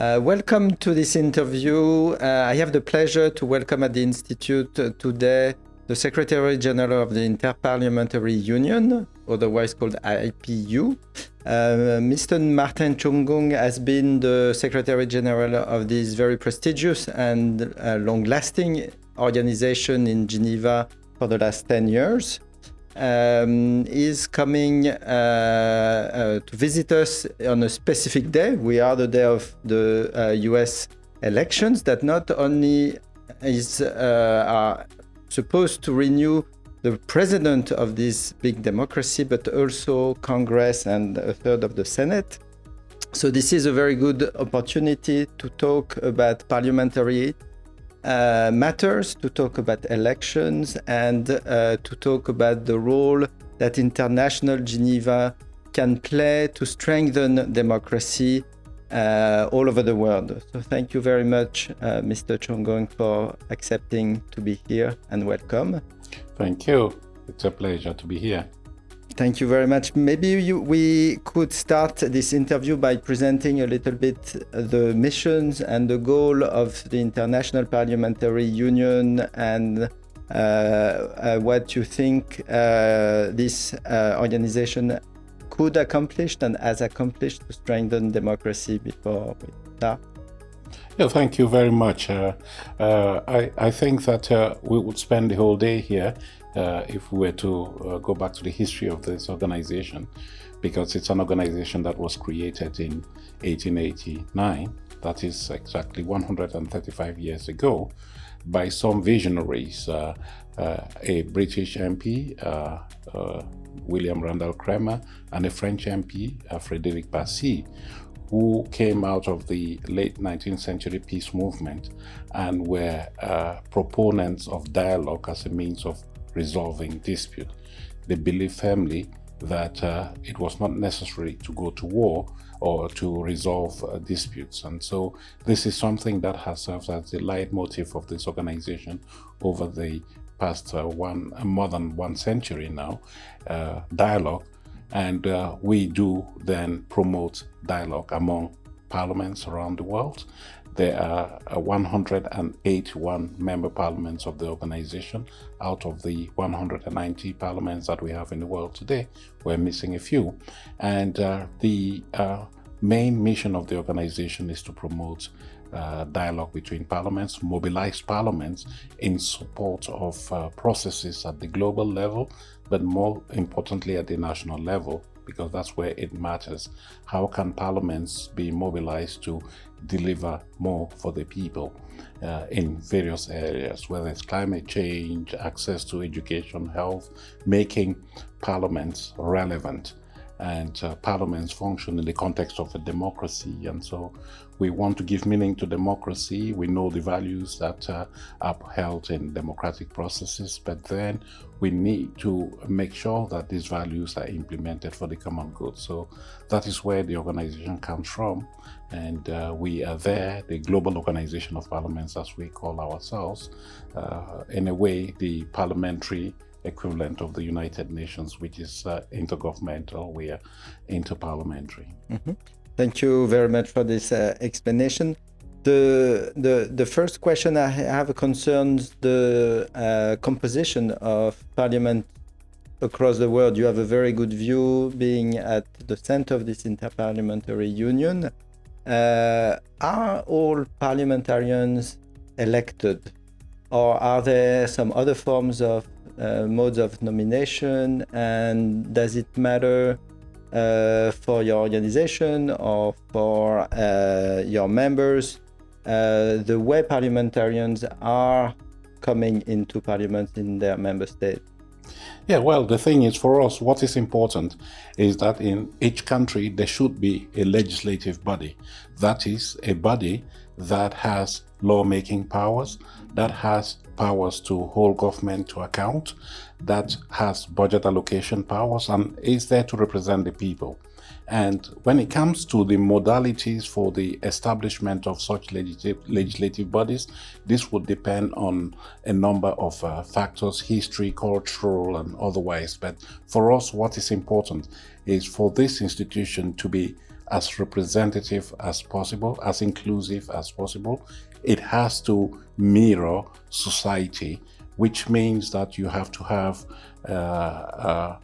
Welcome to this interview. I have the pleasure to welcome at the Institute today the Secretary General of the Inter-Parliamentary Union, otherwise called IPU. Mr. Martin Chungong has been the Secretary General of this very prestigious and long-lasting organization in Geneva for the last 10 years. Is coming to visit us on a specific day. We are the day of the US elections that not only are supposed to renew the president of this big democracy, but also Congress and a third of the Senate. So this is a very good opportunity to talk about parliamentary matters, to talk about elections, and to talk about the role that international Geneva can play to strengthen democracy all over the world. So thank you very much, Mr. Chungong, for accepting to be here, and welcome. Thank you. It's a pleasure to be here. Thank you very much. Maybe we could start this interview by presenting a little bit the missions and the goal of the International Parliamentary Union and what you think this organization could accomplish and has accomplished to strengthen democracy before we start. Yeah, thank you very much. I think that we would spend the whole day here if we were to go back to the history of this organization, because it's an organization that was created in 1889, that is exactly 135 years ago, by some visionaries, a British MP, William Randall Cremer, and a French MP, Frédéric Bassy, who came out of the late 19th century peace movement and were proponents of dialogue as a means of resolving dispute. They believed firmly that it was not necessary to go to war or to resolve disputes. And so this is something that has served as the leitmotif of this organization over the past more than one century now, dialogue. And we do then promote dialogue among parliaments around the world. There are 181 member parliaments of the organization out of the 190 parliaments that we have in the world today. We're missing a few. And the main mission of the organization is to promote dialogue between parliaments, mobilize parliaments in support of processes at the global level, but more importantly at the national level, because that's where it matters. How can parliaments be mobilized to deliver more for the people in various areas, whether it's climate change, access to education, health, making parliaments relevant, and parliaments function in the context of a democracy. And so we want to give meaning to democracy. We know the values that are upheld in democratic processes, but then we need to make sure that these values are implemented for the common good. So that is where the organization comes from. And we are there, the Global Organization of Parliaments, as we call ourselves, in a way, the parliamentary equivalent of the United Nations, which is intergovernmental. We are interparliamentary. Mm-hmm. Thank you very much for this explanation. The first question I have concerns the composition of parliament across the world. You have a very good view being at the center of this Inter-Parliamentary Union. Are all parliamentarians elected, or are there some other forms of modes of nomination, and does it matter for your organization or for your members the way parliamentarians are coming into parliament in their member state? Yeah, well, the thing is, for us, what is important is that in each country there should be a legislative body. That is a body that has lawmaking powers, that has powers to hold government to account, that has budget allocation powers, and is there to represent the people. And when it comes to the modalities for the establishment of such legislative bodies, this would depend on a number of factors, history, cultural, and otherwise. But for us, what is important is for this institution to be as representative as possible, as inclusive as possible. It has to mirror society, which means that you have to have a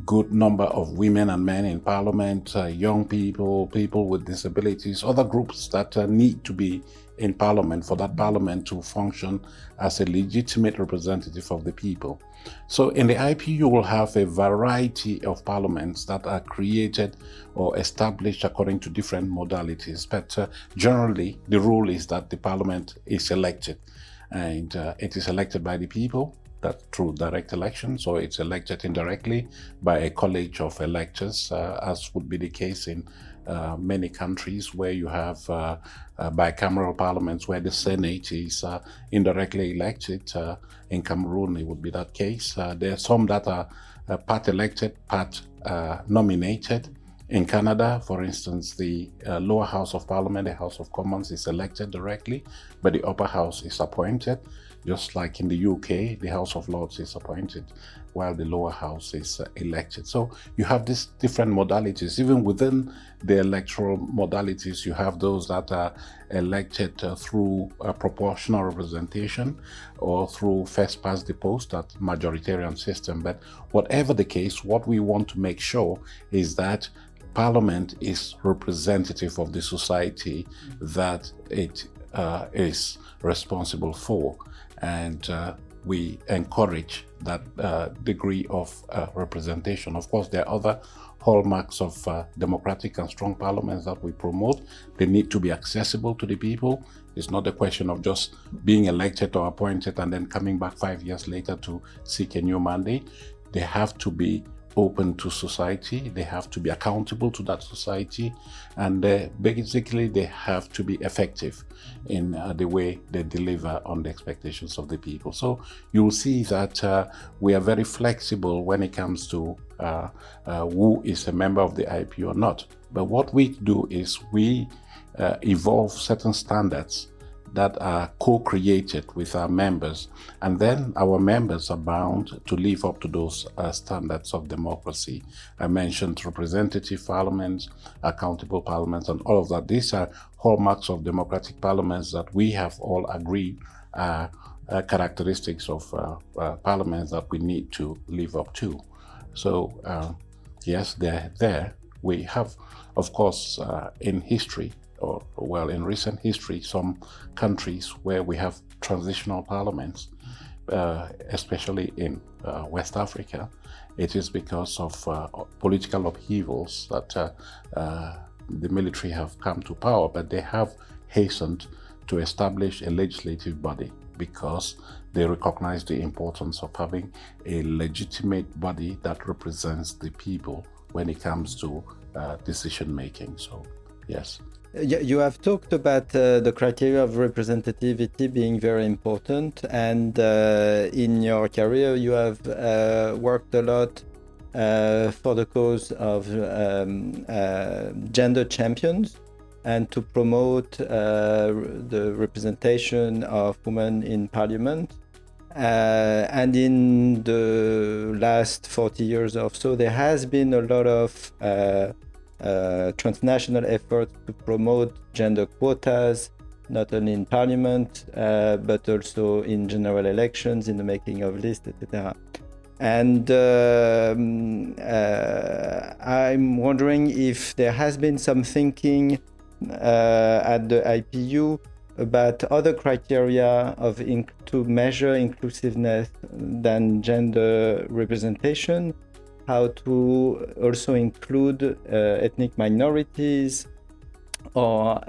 good number of women and men in parliament, young people, people with disabilities, other groups that need to be in parliament for that parliament to function as a legitimate representative of the people. So in the IPU, you will have a variety of parliaments that are created or established according to different modalities. But generally, the rule is that the parliament is elected, and it is elected by the people, that through direct election. So it's elected indirectly by a college of electors, as would be the case in many countries where you have bicameral parliaments where the Senate is indirectly elected. In Cameroon, it would be that case. There are some that are part elected, part nominated. In Canada, for instance, the lower house of parliament, the House of Commons, is elected directly, but the upper house is appointed. Just like in the UK, the House of Lords is appointed, while the lower house is elected. So you have these different modalities. Even within the electoral modalities, you have those that are elected through a proportional representation or through first past the post, that majoritarian system. But whatever the case, what we want to make sure is that Parliament is representative of the society that it is responsible for, and we encourage that degree of representation. Of course, there are other hallmarks of democratic and strong parliaments that we promote. They need to be accessible to the people. It's not a question of just being elected or appointed and then coming back 5 years later to seek a new mandate. They have to be open to society, they have to be accountable to that society, and basically they have to be effective in the way they deliver on the expectations of the people. So you'll see that we are very flexible when it comes to who is a member of the IPU or not. But what we do is we evolve certain standards that are co-created with our members, and then our members are bound to live up to those standards of democracy. I mentioned representative parliaments, accountable parliaments, and all of that. These are hallmarks of democratic parliaments that we have all agreed are characteristics of parliaments that we need to live up to. So yes, they're there. We have, of course, in history, in recent history, some countries where we have transitional parliaments, especially in West Africa. It is because of political upheavals that the military have come to power, but they have hastened to establish a legislative body because they recognize the importance of having a legitimate body that represents the people when it comes to decision making. So, yes. You have talked about the criteria of representativity being very important, and in your career you have worked a lot for the cause of gender champions and to promote the representation of women in parliament. And in the last 40 years or so, there has been a lot of transnational efforts to promote gender quotas, not only in parliament, but also in general elections, in the making of lists, etc. And I'm wondering if there has been some thinking at the IPU about other criteria to measure inclusiveness than gender representation, how to also include ethnic minorities or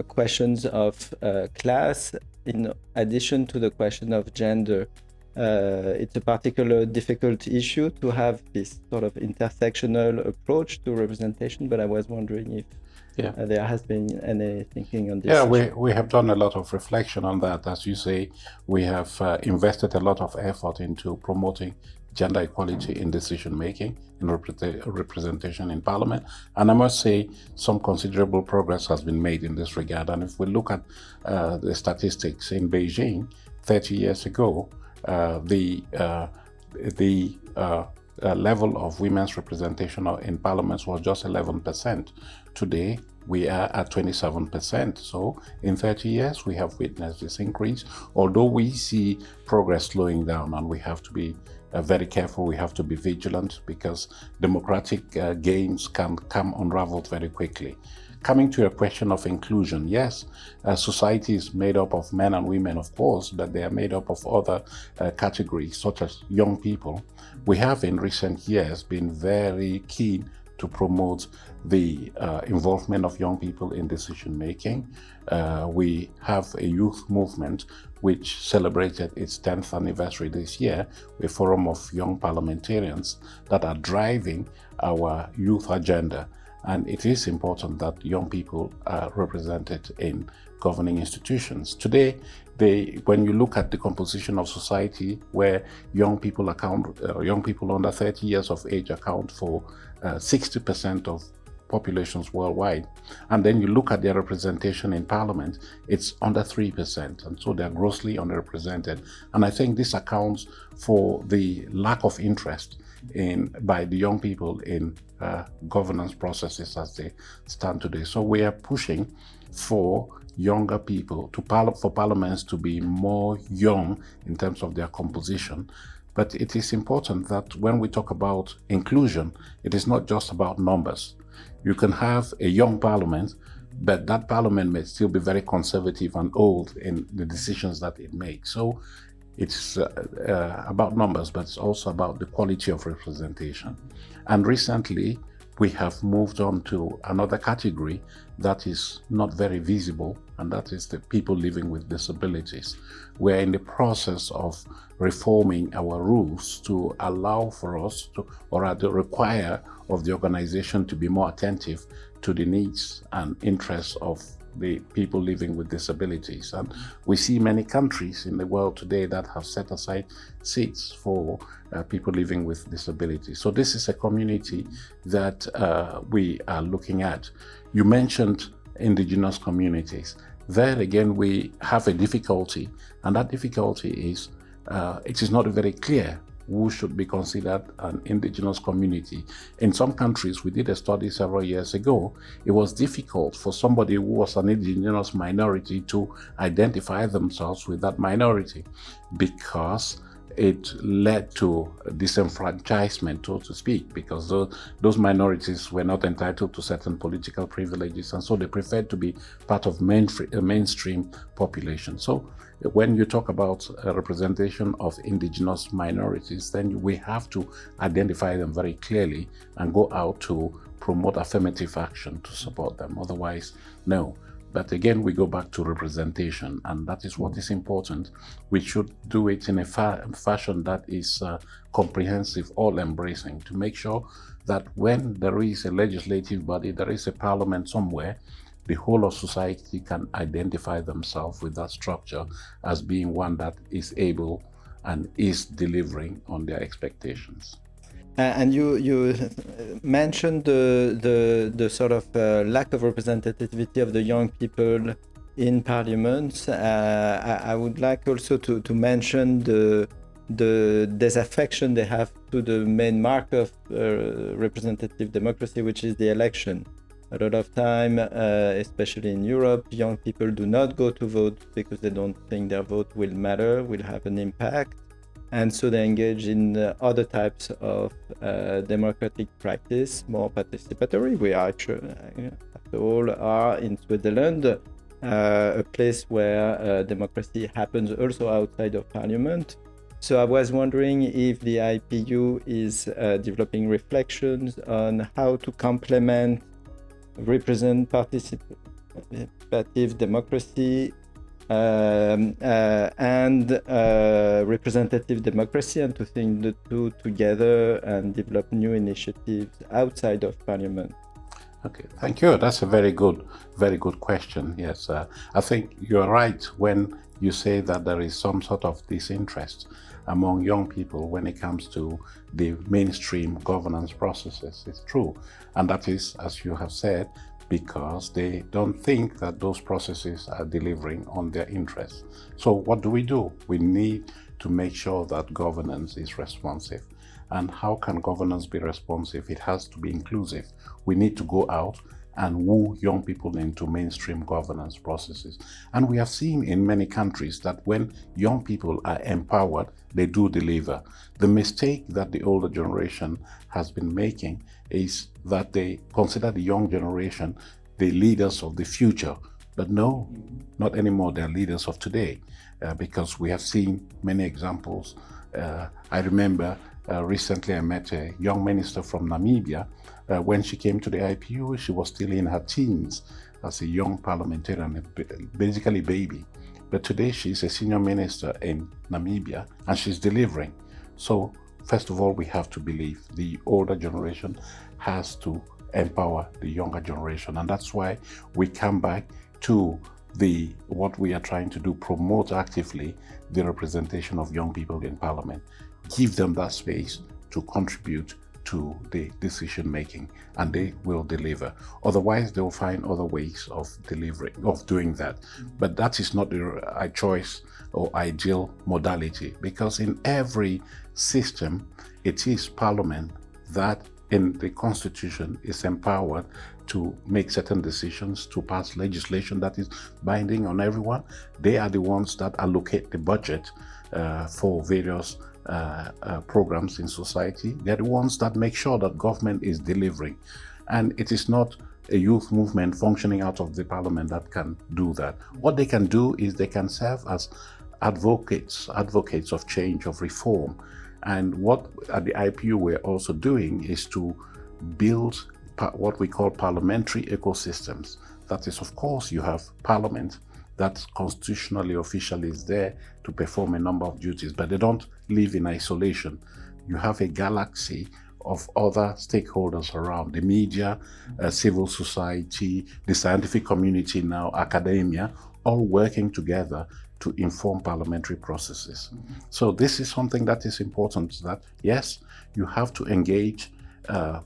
questions of class in addition to the question of gender. It's a particular difficult issue to have this sort of intersectional approach to representation, but I was wondering if there has been any thinking on this. Yeah, we have done a lot of reflection on that. As you say, we have invested a lot of effort into promoting gender equality in decision making, in representation in parliament. And I must say some considerable progress has been made in this regard. And if we look at the statistics in Beijing 30 years ago, the level of women's representation in parliaments was just 11%. Today, we are at 27%. So in 30 years, we have witnessed this increase, although we see progress slowing down, and we have to be very careful. We have to be vigilant, because democratic gains can come unraveled very quickly. Coming to a question of inclusion, yes, society is made up of men and women, of course, but they are made up of other categories, such as young people. We have in recent years been very keen to promote the involvement of young people in decision making. We have a youth movement which celebrated its 10th anniversary this year, a forum of young parliamentarians that are driving our youth agenda. And it is important that young people are represented in governing institutions. Today, when you look at the composition of society, where young people under 30 years of age account for 60% of populations worldwide, and then you look at their representation in parliament, it's under 3%, and so they're grossly underrepresented. And I think this accounts for the lack of interest by the young people in governance processes as they stand today. So we are pushing for younger people, for parliaments to be more young in terms of their composition. But it is important that when we talk about inclusion, it is not just about numbers. You can have a young parliament, but that parliament may still be very conservative and old in the decisions that it makes. So it's about numbers, but it's also about the quality of representation. And recently, we have moved on to another category that is not very visible, and that is the people living with disabilities. We're in the process of reforming our rules to allow for us to, or rather require of the organization to be more attentive to the needs and interests of the people living with disabilities. And we see many countries in the world today that have set aside seats for people living with disabilities. So this is a community that we are looking at. You mentioned indigenous communities. There again, we have a difficulty, and that difficulty is it is not very clear who should be considered an indigenous community. In some countries, we did a study several years ago, it was difficult for somebody who was an indigenous minority to identify themselves with that minority, because it led to disenfranchisement, so to speak, because those minorities were not entitled to certain political privileges, and so they preferred to be part of mainstream population. So when you talk about a representation of indigenous minorities, then we have to identify them very clearly and go out to promote affirmative action to support them. Otherwise, no. But again, we go back to representation, and that is what is important. We should do it in a fashion that is comprehensive, all-embracing, to make sure that when there is a legislative body, there is a parliament somewhere, the whole of society can identify themselves with that structure as being one that is able and is delivering on their expectations. And you mentioned the sort of lack of representativity of the young people in parliaments. I would like also to mention the disaffection they have to the main mark of representative democracy, which is the election. A lot of time, especially in Europe, young people do not go to vote because they don't think their vote will matter, will have an impact. And so they engage in other types of democratic practice, more participatory. We are, after all, are in Switzerland, a place where democracy happens also outside of parliament. So I was wondering if the IPU is developing reflections on how to complement participative democracy and representative democracy, and to think the two together and develop new initiatives outside of parliament. Okay, thank you. That's a very good question. Yes, I think you're right when you say that there is some sort of disinterest among young people when it comes to the mainstream governance processes. It's true. And that is, as you have said, because they don't think that those processes are delivering on their interests. So what do? We need to make sure that governance is responsive. And how can governance be responsive? It has to be inclusive. We need to go out and woo young people into mainstream governance processes. And we have seen in many countries that when young people are empowered, they do deliver. The mistake that the older generation has been making is that they consider the young generation the leaders of the future. But no, not anymore. They're leaders of today, because we have seen many examples. I remember recently I met a young minister from Namibia. When she came to the IPU, she was still in her teens as a young parliamentarian, basically baby. But today she's a senior minister in Namibia and she's delivering. So first of all, we have to believe the older generation has to empower the younger generation. And that's why we come back to what we are trying to do, promote actively the representation of young people in parliament. Give them that space to contribute to the decision making, and they will deliver. Otherwise, they'll find other ways of doing that. But that is not the choice or ideal modality, because in every system, it is parliament that in the constitution is empowered to make certain decisions, to pass legislation that is binding on everyone. They are the ones that allocate the budget for various programs in society. They're the ones that make sure that government is delivering. And it is not a youth movement functioning out of the parliament that can do that. What they can do is they can serve as advocates of change, of reform. And what at the IPU we're also doing is to build what we call parliamentary ecosystems. That is, of course, you have parliament that constitutionally, officially is there to perform a number of duties, but they don't live in isolation. You have a galaxy of other stakeholders around, the media, civil society, the scientific community now, academia, all working together to inform parliamentary processes. So this is something that is important, that yes, you have to engage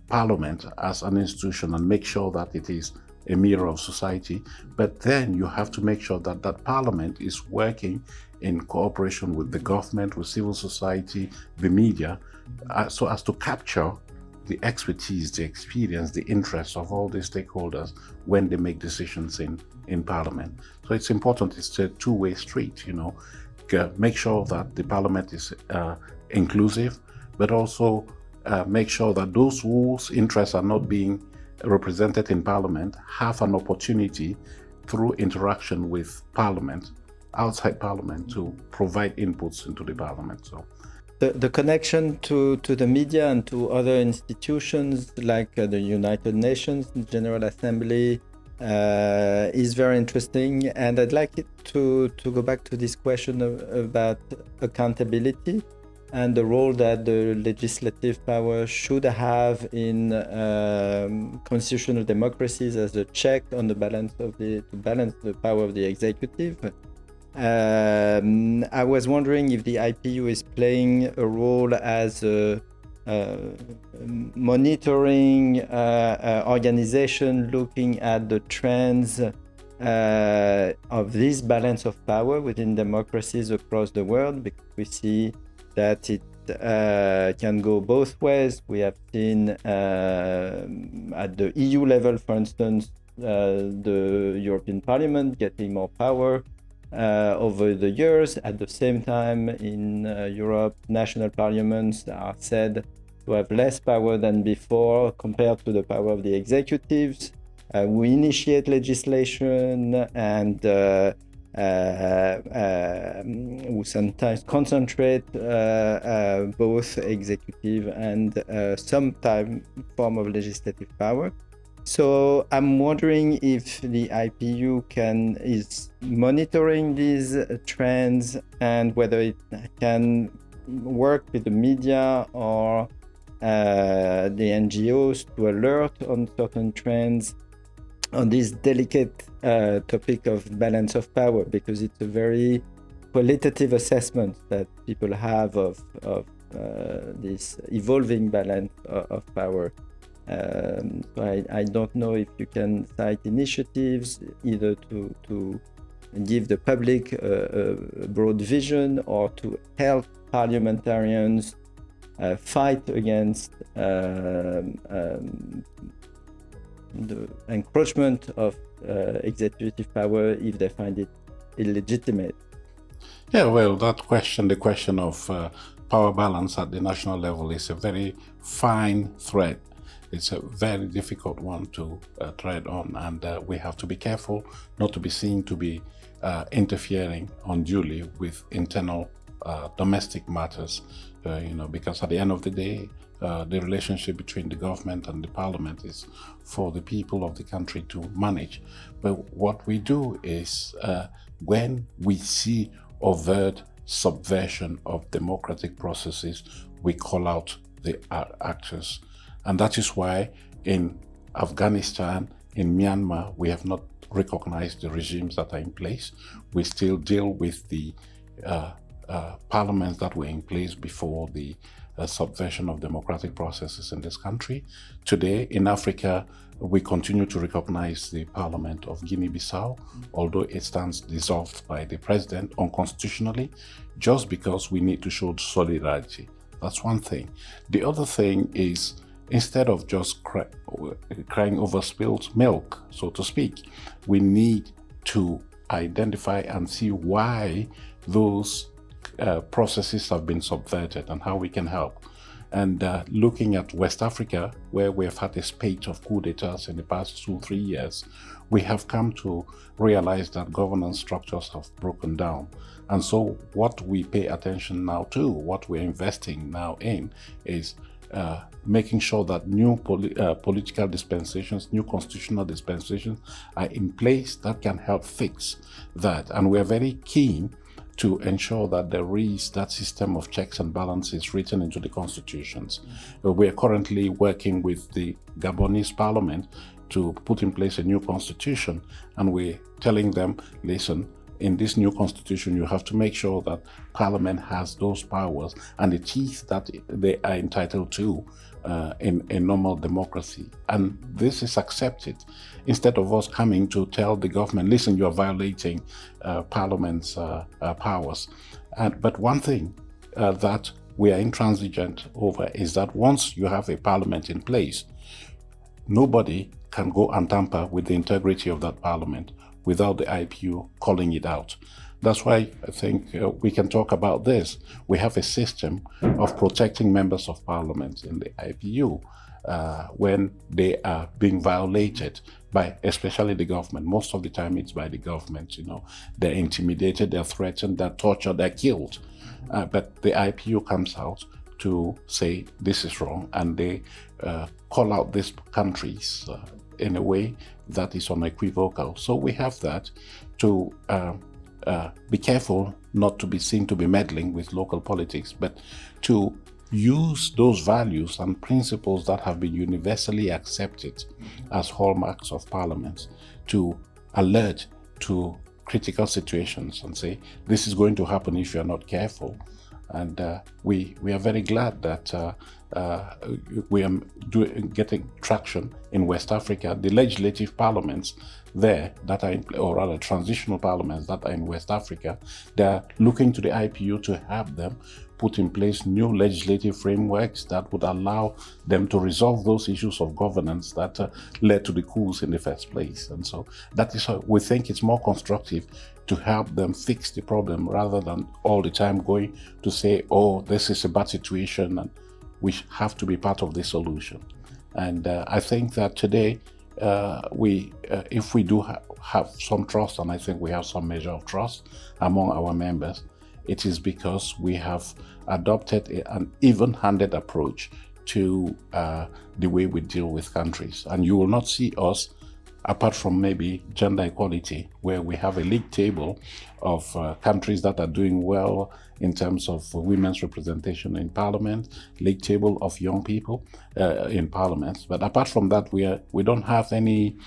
parliament as an institution and make sure that it is a mirror of society, but then you have to make sure that that parliament is working in cooperation with the government, with civil society, the media, so as to capture the expertise, the experience, the interests of all these stakeholders when they make decisions in parliament. So it's important, it's a two-way street, make sure that the parliament is inclusive, but also make sure that those whose interests are not being represented in parliament have an opportunity through interaction with parliament, outside parliament, to provide inputs into the parliament. So the connection to the media and to other institutions like the United Nations General Assembly is very interesting, and I'd like it to go back to this question about accountability and the role that the legislative power should have in constitutional democracies as a check on to balance the power of the executive. I was wondering if the IPU is playing a role as a monitoring organization looking at the trends of this balance of power within democracies across the world, because we see that it can go both ways. We have seen at the EU level, for instance, the European Parliament getting more power over the years. At the same time, in Europe, national parliaments are said to have less power than before compared to the power of the executives. We initiate legislation and we sometimes concentrate both executive and some form of legislative power. So I'm wondering if the IPU is monitoring these trends and whether it can work with the media or the NGOs to alert on certain trends on this delicate topic of balance of power, because it's a very qualitative assessment that people have of this evolving balance of power. So I don't know if you can cite initiatives either to give the public a broad vision or to help parliamentarians fight against the encroachment of executive power if they find it illegitimate? Yeah, well, the question of power balance at the national level is a very fine thread. It's a very difficult one to tread on, and we have to be careful not to be seen to be interfering unduly with internal domestic matters, because at the end of the day, the relationship between the government and the parliament is for the people of the country to manage. But what we do is when we see overt subversion of democratic processes, we call out the actors. And that is why in Afghanistan, in Myanmar, we have not recognized the regimes that are in place. We still deal with the parliaments that were in place before the subversion of democratic processes in this country. Today, in Africa, we continue to recognize the Parliament of Guinea-Bissau, although it stands dissolved by the president unconstitutionally, just because we need to show solidarity. That's one thing. The other thing is, instead of just crying over spilled milk, so to speak, we need to identify and see why those processes have been subverted and how we can help. And looking at West Africa, where we have had a spate of coup d'etats in the past 2-3 years, we have come to realize that governance structures have broken down. And so what we pay attention now to, what we're investing now in, is making sure that new political dispensations, new constitutional dispensations are in place that can help fix that. And we're very keen to ensure that there is that system of checks and balances written into the constitutions. We are currently working with the Gabonese parliament to put in place a new constitution, and we're telling them, listen, in this new constitution, you have to make sure that parliament has those powers and the teeth that they are entitled to in a normal democracy. And this is accepted, instead of us coming to tell the government, listen, you are violating parliament's powers. But one thing that we are intransigent over is that once you have a parliament in place, nobody can go and tamper with the integrity of that parliament without the IPU calling it out. That's why I think we can talk about this. We have a system of protecting members of parliament in the IPU when they are being violated by especially the government. Most of the time it's by the government, They're intimidated, they're threatened, they're tortured, they're killed. But the IPU comes out to say this is wrong, and they call out these countries in a way that is unequivocal. So we have that to be careful not to be seen to be meddling with local politics, but to use those values and principles that have been universally accepted as hallmarks of parliaments to alert to critical situations and say, this is going to happen if you're not careful. And we are very glad that we are getting traction in West Africa. The legislative parliaments there that are, or rather transitional parliaments that are in West Africa, they are looking to the IPU to help them put in place new legislative frameworks that would allow them to resolve those issues of governance that led to the coups in the first place. And so that is how we think it's more constructive to help them fix the problem rather than all the time going to say, oh, this is a bad situation and we have to be part of the solution. And I think that today, if we do have some trust, and I think we have some measure of trust among our members, it is because we have adopted an even-handed approach to the way we deal with countries. And you will not see us, apart from maybe gender equality, where we have a league table of countries that are doing well in terms of women's representation in parliament, league table of young people in parliament. But apart from that, we don't have any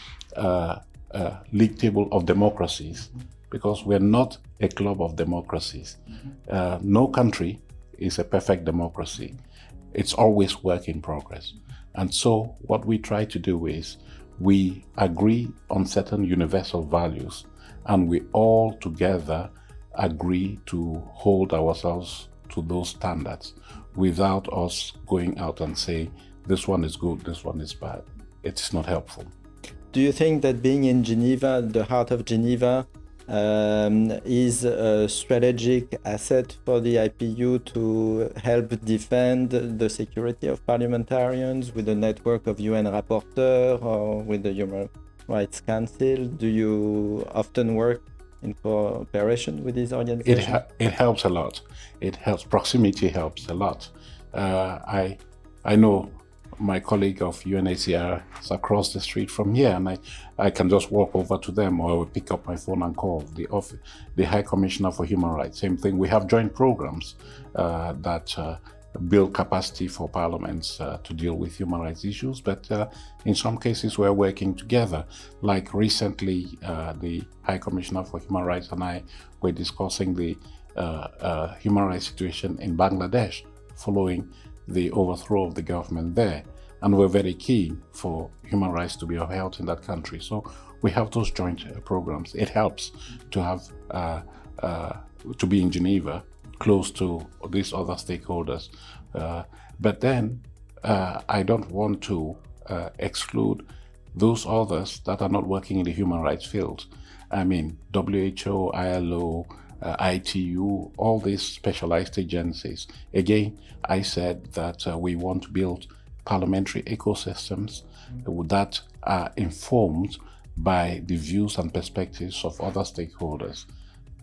league table of democracies, because we're not a club of democracies. No country is a perfect democracy. It's always work in progress. And so what we try to do is we agree on certain universal values, and we all together agree to hold ourselves to those standards without us going out and saying, this one is good, this one is bad. It's not helpful. Do you think that being in Geneva, the heart of Geneva, is a strategic asset for the IPU to help defend the security of parliamentarians with a network of UN rapporteurs or with the Human Rights Council? Do you often work in cooperation with these organizations? It helps a lot. It helps. Proximity helps a lot. I know my colleague of UNHCR is across the street from here, and I can just walk over to them, or I will pick up my phone and call the High Commissioner for Human Rights. Same thing. We have joint programs that build capacity for parliaments to deal with human rights issues, but in some cases we're working together. Like recently, the High Commissioner for Human Rights and I were discussing the human rights situation in Bangladesh following the overthrow of the government there, and we're very keen for human rights to be upheld in that country. So we have those joint programs. It helps to have to be in Geneva, close to these other stakeholders. But then I don't want to exclude those others that are not working in the human rights field. I mean, WHO, ILO, ITU, all these specialized agencies. Again, I said that we want to build parliamentary ecosystems that are informed by the views and perspectives of other stakeholders.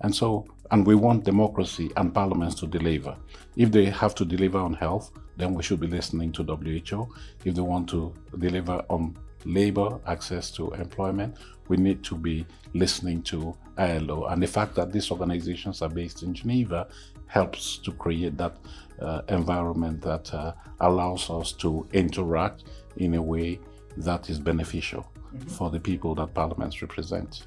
And we want democracy and parliaments to deliver. If they have to deliver on health, then we should be listening to WHO. If they want to deliver on labor, access to employment, we need to be listening to ILO. And the fact that these organizations are based in Geneva helps to create that environment that allows us to interact in a way that is beneficial for the people that parliaments represent.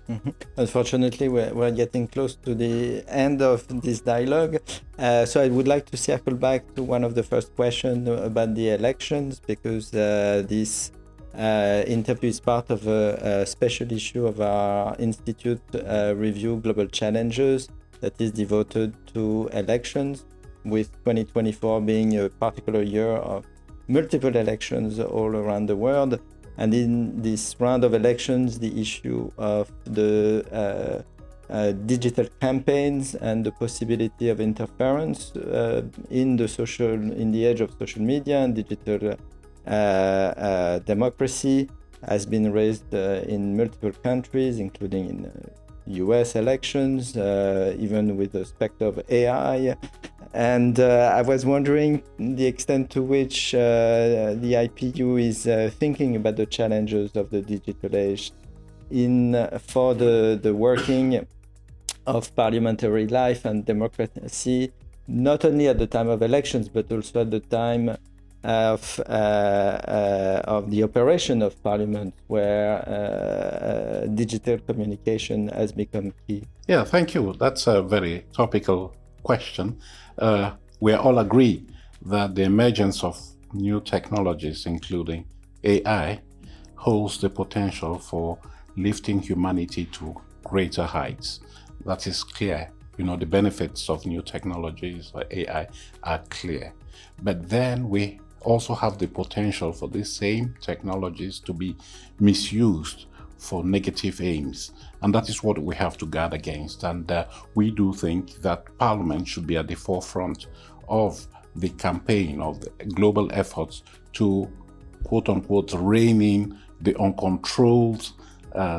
Unfortunately, we're getting close to the end of this dialogue. So I would like to circle back to one of the first questions about the elections, because this interview is part of a special issue of our Institute review, Global Challenges, that is devoted to elections, with 2024 being a particular year of multiple elections all around the world. And in this round of elections, the issue of the digital campaigns and the possibility of interference in the age of social media and digital democracy has been raised in multiple countries, including in US elections, even with the specter of AI. And I was wondering the extent to which the IPU is thinking about the challenges of the digital age for the working of parliamentary life and democracy, not only at the time of elections, but also at the time of the operation of parliament, where digital communication has become key. Yeah, thank you. That's a very topical question. We all agree that the emergence of new technologies, including AI, holds the potential for lifting humanity to greater heights. That is clear. You know, the benefits of new technologies like AI are clear. But then we also have the potential for these same technologies to be misused for negative aims. And that is what we have to guard against. And we do think that Parliament should be at the forefront of the campaign, of the global efforts to, quote unquote, rein in the uncontrolled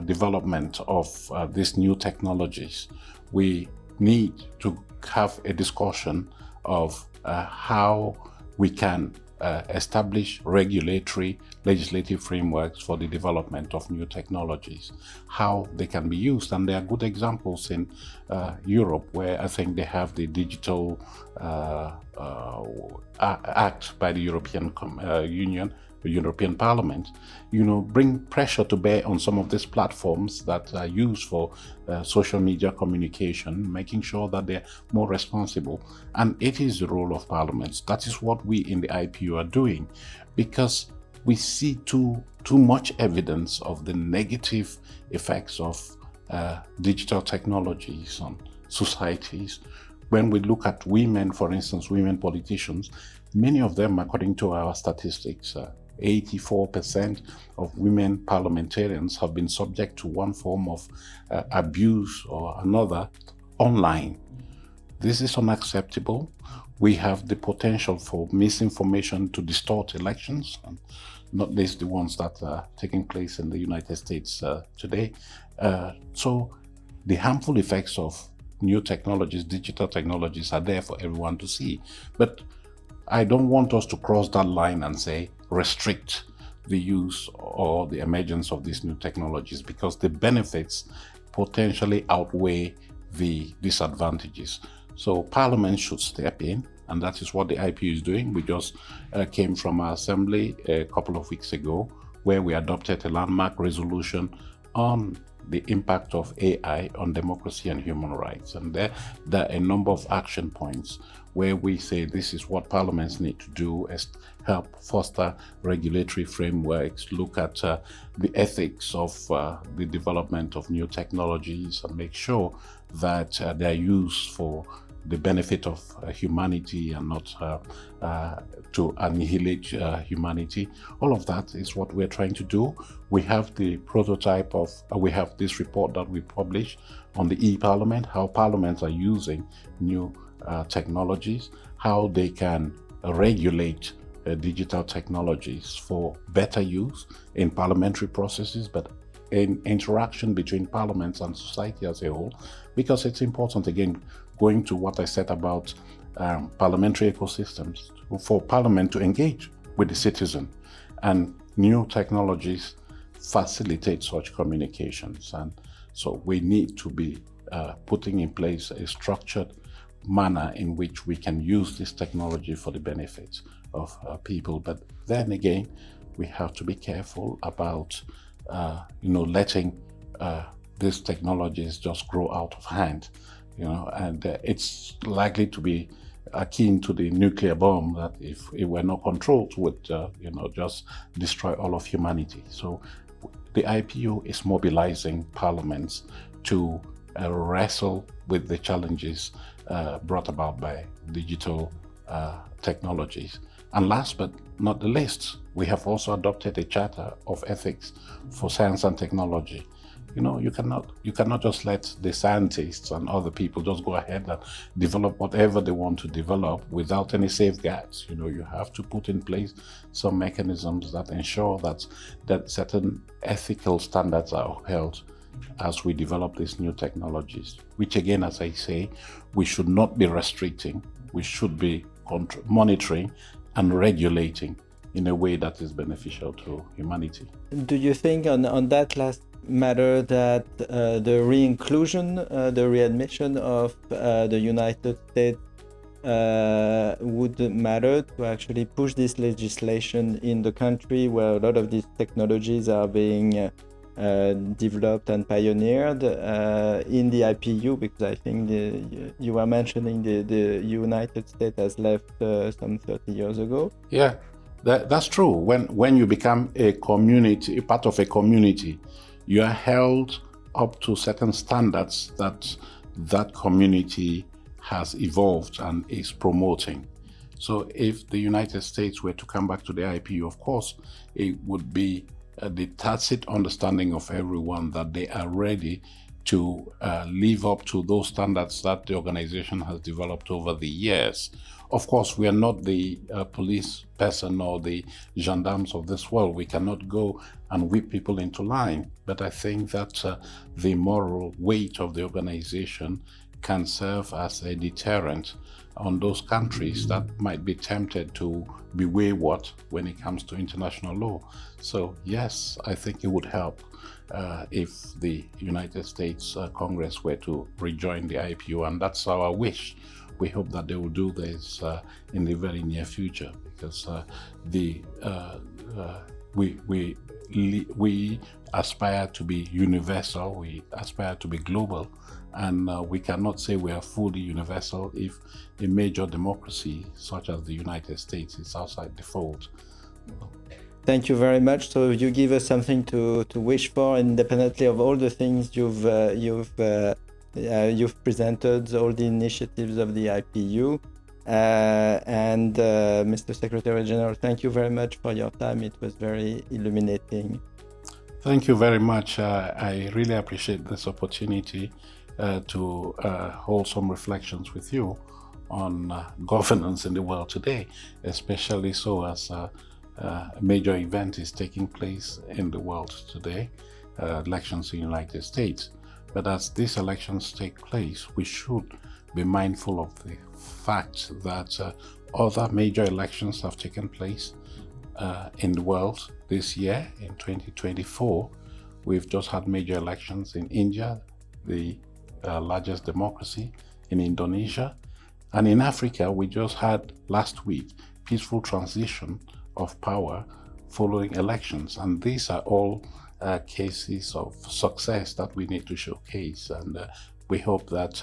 development of these new technologies. We need to have a discussion of how we can establish regulatory, legislative frameworks for the development of new technologies, how they can be used. And there are good examples in Europe, where I think they have the Digital Act by the European Union, the European Parliament, bring pressure to bear on some of these platforms that are used for social media communication, making sure that they're more responsible. And it is the role of parliaments. That is what we in the IPU are doing, because we see too much evidence of the negative effects of digital technologies on societies. When we look at women, for instance, women politicians, many of them, according to our statistics, 84% of women parliamentarians have been subject to one form of abuse or another online. This is unacceptable. We have the potential for misinformation to distort elections, and not least the ones that are taking place in the United States today. So the harmful effects of new technologies, digital technologies, are there for everyone to see. But I don't want us to cross that line and say, restrict the use or the emergence of these new technologies, because the benefits potentially outweigh the disadvantages. So Parliament should step in, and that is what the IPU is doing. We just came from our assembly a couple of weeks ago, where we adopted a landmark resolution on the impact of AI on democracy and human rights. And there are a number of action points where we say this is what parliaments need to do, is help foster regulatory frameworks, look at the ethics of the development of new technologies, and make sure that they're used for the benefit of humanity and not to annihilate humanity. All of that is what we're trying to do. We have the prototype of, we have this report that we published on the e-Parliament, how parliaments are using new technologies, how they can regulate digital technologies for better use in parliamentary processes, but in interaction between parliaments and society as a whole, because it's important, again, going to what I said about parliamentary ecosystems, for parliament to engage with the citizen, and new technologies facilitate such communications. And so we need to be putting in place a structured manner in which we can use this technology for the benefit of people. But then again, we have to be careful about letting these technologies just grow out of hand, and it's likely to be akin to the nuclear bomb that, if it were not controlled, would just destroy all of humanity. So the IPU is mobilizing parliaments to wrestle with the challenges brought about by digital technologies. And last but not the least, we have also adopted a charter of ethics for science and technology. You cannot just let the scientists and other people just go ahead and develop whatever they want to develop without any safeguards. You have to put in place some mechanisms that ensure that certain ethical standards are upheld as we develop these new technologies, which, again, as I say, we should not be restricting. We should be monitoring and regulating in a way that is beneficial to humanity. Do you think on that last matter that the re-inclusion, the readmission of the United States would matter to actually push this legislation in the country where a lot of these technologies are being developed and pioneered in the IPU? Because I think you were mentioning the United States has left some 30 years ago. Yeah, that's true. When you become a community, a part of a community, you are held up to certain standards that community has evolved and is promoting. So if the United States were to come back to the IPU, of course, it would be the tacit understanding of everyone that they are ready to live up to those standards that the organization has developed over the years. Of course, we are not the police person or the gendarmes of this world. We cannot go and whip people into line. But I think that the moral weight of the organization can serve as a deterrent on those countries that might be tempted to be wayward when it comes to international law. So yes, I think it would help if the United States Congress were to rejoin the IPU, and that's our wish. We hope that they will do this in the very near future, because we aspire to be universal, we aspire to be global, and we cannot say we are fully universal if a major democracy such as the United States is outside the fold. thank you very much. So you give us something to wish for, independently of all the things you've presented, all the initiatives of the IPU. And Mr. Secretary General, thank you very much for your time. It was very illuminating. Thank you very much. I really appreciate this opportunity to hold some reflections with you on governance in the world today, especially so as a major event is taking place in the world today, elections in the United States. But as these elections take place, we should be mindful of the fact that other major elections have taken place in the world this year. In 2024, we've just had major elections in India, the largest democracy, in Indonesia, and in Africa. We just had last week peaceful transition of power following elections, and these are all cases of success that we need to showcase, and we hope that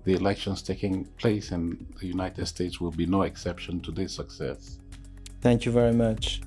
the elections taking place in the United States will be no exception to this success. Thank you very much.